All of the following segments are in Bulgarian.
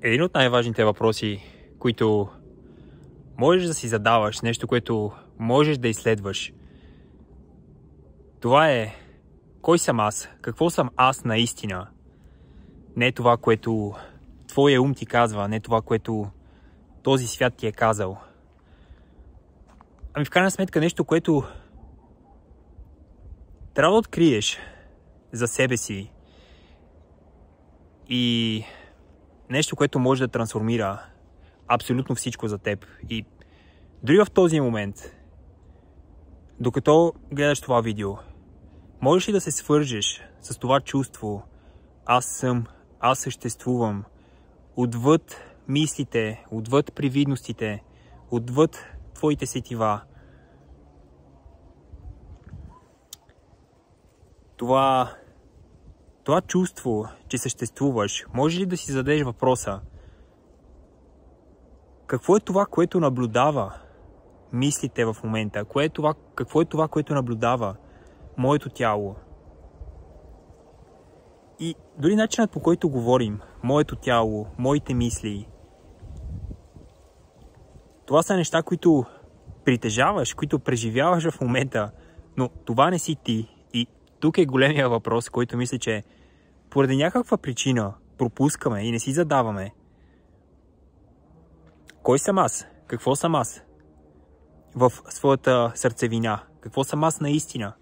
Един от най-важните въпроси, които можеш да си задаваш, нещо, което можеш да изследваш, това е: кой съм аз? Какво съм аз наистина? Не това, което твоя ум ти казва, не това, което този свят ти е казал. Ами в крайна сметка нещо, което трябва да откриеш за себе си и нещо, което може да трансформира абсолютно всичко за теб. И дори в този момент, докато гледаш това видео, можеш ли да се свържеш с това чувство: аз съм, аз съществувам, отвъд мислите, отвъд привидностите, отвъд твоите сетива. Това чувство, че съществуваш, може ли да си зададеш въпроса: какво е това, което наблюдава мислите в момента? Какво е това, което наблюдава моето тяло? И дори начинът, по който говорим, моето тяло, моите мисли, това са неща, които притежаваш, които преживяваш в момента, но това не си ти. И тук е големия въпрос, който мисля, че поради някаква причина пропускаме и не си задаваме. Кой съм аз? Какво съм аз в своята сърцевина? Какво съм аз наистина?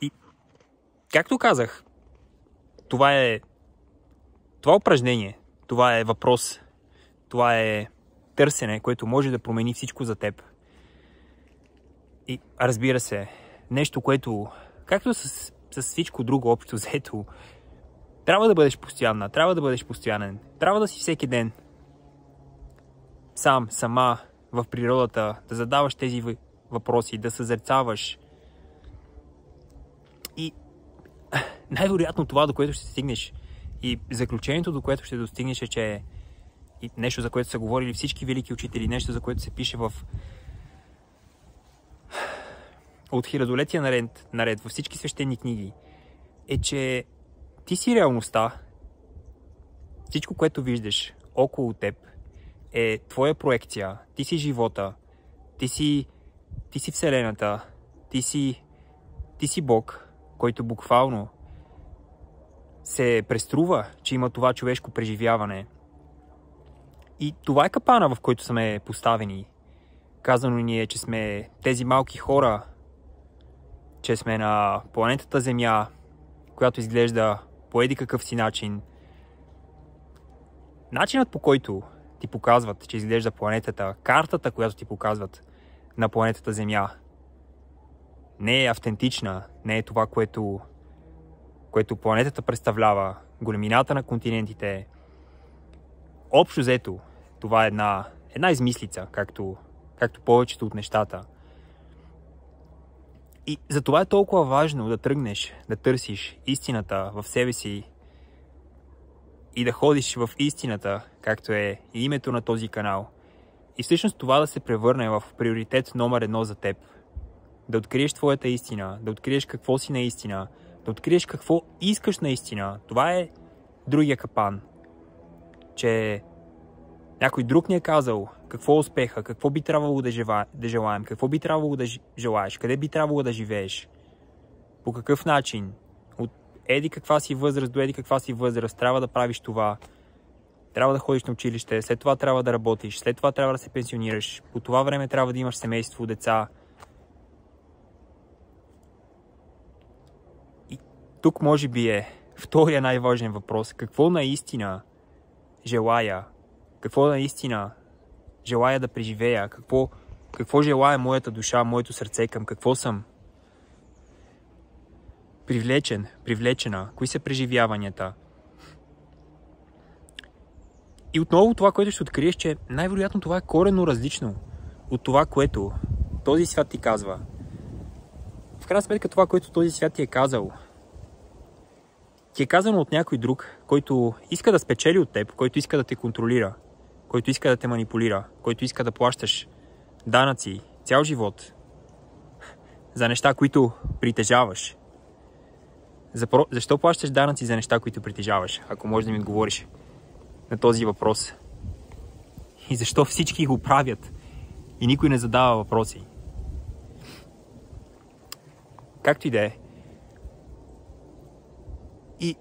И, както казах, това е упражнение, това е въпрос, това е търсене, което може да промени всичко за теб. И разбира се, нещо, което, както с всичко друго общо взето, трябва да бъдеш постоянна, трябва да бъдеш постоянен, трябва да си всеки ден сама в природата, да задаваш тези въпроси, да съзерцаваш. И най-вероятно това, до което ще стигнеш, и заключението, до което ще достигнеш, е, че и нещо, за което са говорили всички велики учители, нещо, за което се пише от хилядолетия наред във всички свещени книги, е, че ти си реалността. Всичко, което виждаш около теб, е твоя проекция. Ти си живота. Ти си Вселената. Ти си Бог, който буквално се преструва, че има това човешко преживяване. И това е капана, в който сме поставени. Казано ни е, че сме тези малки хора, че сме на планетата Земя, която изглежда по еди какъв си начин. Начинът, по който ти показват, че изглежда планетата, картата, която ти показват на планетата Земя, не е автентична, не е това, което планетата представлява, големината на континентите. Общо взето, това е една измислица, както повечето от нещата. И затова е толкова важно да тръгнеш, да търсиш истината в себе си и да ходиш в истината, както е и името на този канал. И всъщност това да се превърне в приоритет номер 1 за теб. Да откриеш твоята истина, да откриеш какво си наистина, да откриеш какво искаш наистина. Това е другия капан. Че някой друг ни е казал какво е успеха, какво би трябвало да желаем, какво би трябвало да желаеш, къде би трябвало да живееш, по какъв начин, от еди каква си възраст до еди каква си възраст трябва да правиш това, трябва да ходиш на училище, след това трябва да работиш, след това трябва да се пенсионираш, по това време трябва да имаш семейство, деца. И тук може би е втория най-важен въпрос: какво наистина желая? Какво наистина желая да преживея? Какво желая моята душа, моето сърце, към какво съм привлечена? Кои са преживяванията? И отново това, което ще откриеш, че най-вероятно това е коренно различно от това, което този свят ти казва. В крайна сметка това, което този свят ти е казал, ти е казано от някой друг, който иска да спечели от теб, който иска да те контролира, който иска да те манипулира, който иска да плащаш данъци цял живот за неща, които притежаваш. Защо плащаш данъци за неща, които притежаваш, ако можеш да ми отговориш? на този въпрос. И защо всички го правят и никой не задава въпроси. Както и да е. И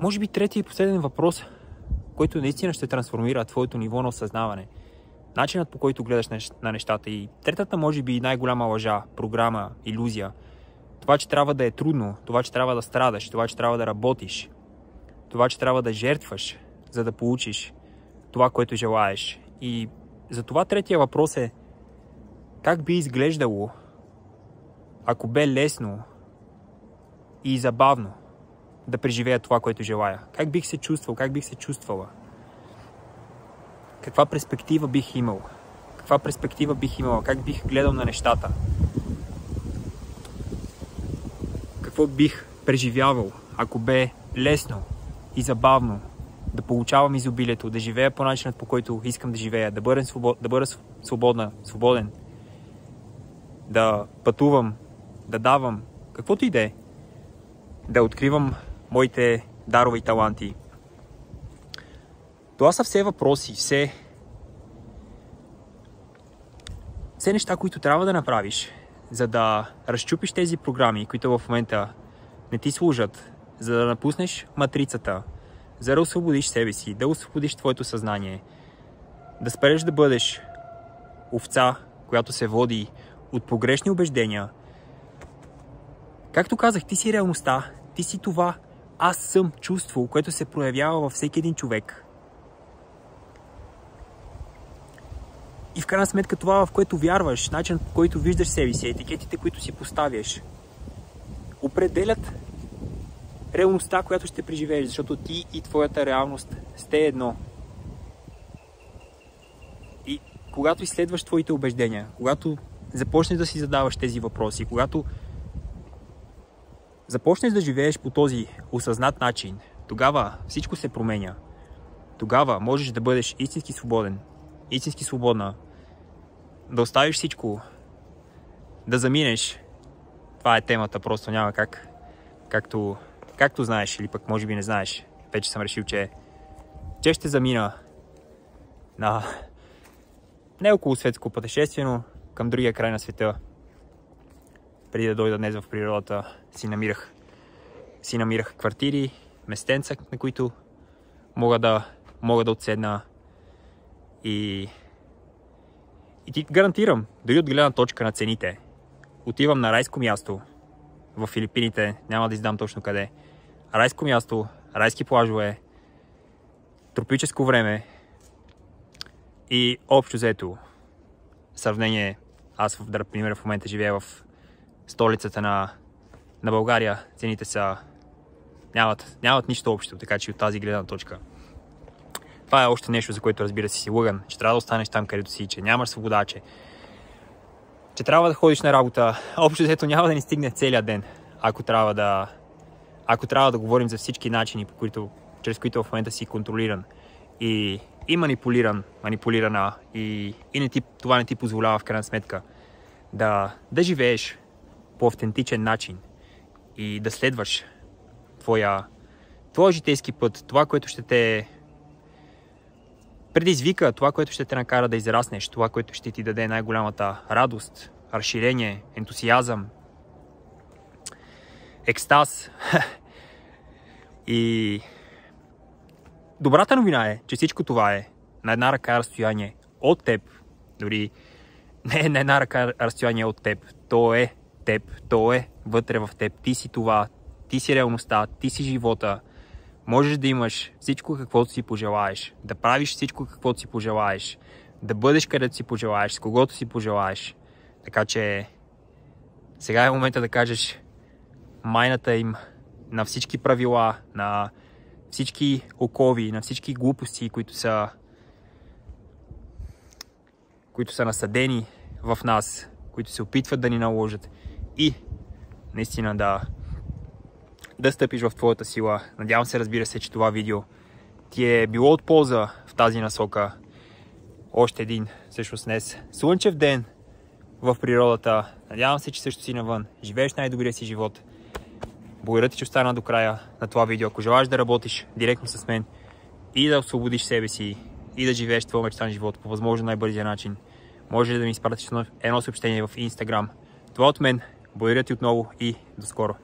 може би третия и последен въпрос, който наистина ще трансформира твоето ниво на осъзнаване. Начинът, по който гледаш на нещата. И третата, може би, най-голяма лъжа, програма, илюзия. Това, че трябва да е трудно, това, че трябва да страдаш, това, че трябва да работиш, това, че трябва да жертваш, за да получиш това, което желаеш. И затова третия въпрос е: как би изглеждало, ако бе лесно и забавно да преживея това, което желая? Как бих се чувствал? Как бих се чувствала? Каква перспектива бих имал? Каква перспектива бих имала? Как бих гледал на нещата? Какво бих преживявал, ако бе лесно и забавно да получавам изобилието, да живея по начинът, по който искам да живея, да бъда свободен, да пътувам, да давам, каквото и да е, да откривам моите дарове и таланти. Това са все въпроси, все неща, които трябва да направиш, за да разчупиш тези програми, които в момента не ти служат, за да напуснеш матрицата, за да освободиш себе си, да освободиш твоето съзнание, да спреш да бъдеш овца, която се води от погрешни убеждения. Както казах, ти си реалността, ти си това аз съм чувство, което се проявява във всеки един човек. И в крайна сметка това, в което вярваш, начинът, по който виждаш себе си, етикетите, които си поставяш, определят реалността, която ще преживееш, защото ти и твоята реалност сте едно. И когато изследваш твоите убеждения, когато започнеш да си задаваш тези въпроси, когато започнеш да живееш по този осъзнат начин, тогава всичко се променя. Тогава можеш да бъдеш истински свободен, истински свободна, да оставиш всичко, да заминеш. Това е темата, просто няма как. Както знаеш, или пък може би не знаеш. Вече съм решил, че ще замина на не около светско пътешествие, но към другия край на света. Преди да дойда днес в природата, си намирах квартири, местенца, на които мога да отседна. И ти гарантирам, дори от гледна точка на цените, отивам на райско място в Филипините, няма да издам точно къде. Райско място, райски плажове, тропическо време и общо взето сравнение. Аз, например, в момента живея в столицата на България. Цените са нямат нищо общо, така че от тази гледна точка. Това е още нещо, за което, разбира се, си лъган, че трябва да останеш там, където си, че нямаш свобода, че трябва да ходиш на работа. Общо взето няма да ни стигне целият ден, ако трябва да говорим за всички начини, чрез които в момента си контролиран и манипулирана и това не ти позволява в крайна сметка да живееш по автентичен начин и да следваш твоя житейски път, това, което ще те предизвика, това, което ще те накара да израснеш, това, което ще ти даде най-голямата радост, разширение, ентусиазъм, екстаз. И добрата новина е, че всичко това е на една ръка разстояние от теб. Дори не е на една ръка разстояние от теб. То е теб, то е вътре в теб. Ти си това, ти си реалността, ти си живота. Можеш да имаш всичко, каквото си пожелаеш, да правиш всичко, каквото си пожелаеш, да бъдеш където си пожелаеш, с когото си пожелаеш. Така че сега е момента да кажеш майната им на всички правила, на всички окови, на всички глупости, които са насадени в нас, които се опитват да ни наложат, и наистина да стъпиш в твоята сила. Надявам се, разбира се, че това видео ти е било от полза в тази насока. Още един, всъщност днес, слънчев ден в природата. Надявам се, че също си навън. Живееш най-добрия си живот. Благодаря ти, че остана до края на това видео. Ако желаеш да работиш директно с мен и да освободиш себе си и да живееш твоя мечтан живот по възможно най-бързия начин, може да ми изпратиш едно съобщение в Instagram. Това от мен. Благодаря ти отново и до скоро.